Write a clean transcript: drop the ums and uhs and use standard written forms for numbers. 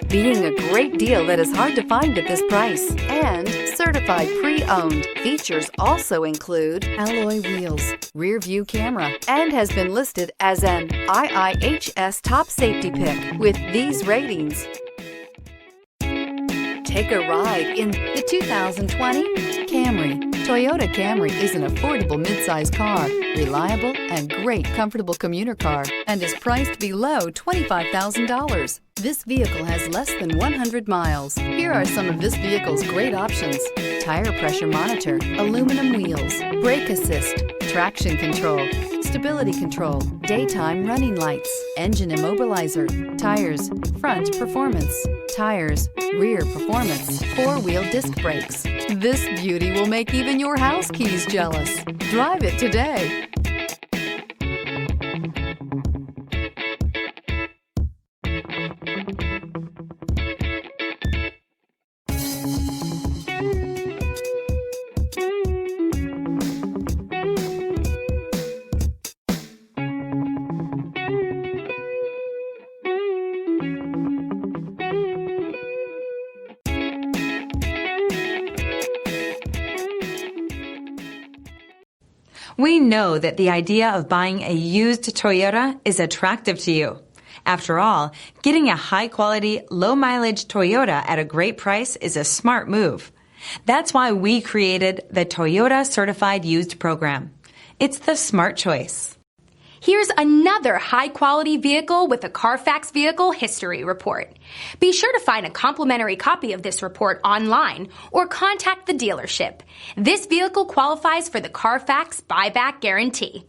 being a great deal that is hard to find at this price, and certified pre-owned. Features also include alloy wheels, rear view camera, and has been listed as an IIHS top safety pick with these ratings. Take a ride in the 2020 Camry. Toyota Camry is an affordable midsize car, reliable and great comfortable commuter car, and is priced below $25,000. This vehicle has less than 100 miles. Here are some of this vehicle's great options: tire pressure monitor, aluminum wheels, brake assist, traction control, stability control, daytime running lights, engine immobilizer, tires, front performance, tires, rear performance, four-wheel disc brakes. This beauty will make even your house keys jealous. Drive it today. We know that the idea of buying a used Toyota is attractive to you. After all, getting a high-quality, low-mileage Toyota at a great price is a smart move. That's why we created the Toyota Certified Used program. It's the smart choice. Here's another high-quality vehicle with a Carfax Vehicle History Report. Be sure to find a complimentary copy of this report online or contact the dealership. This vehicle qualifies for the Carfax Buyback Guarantee.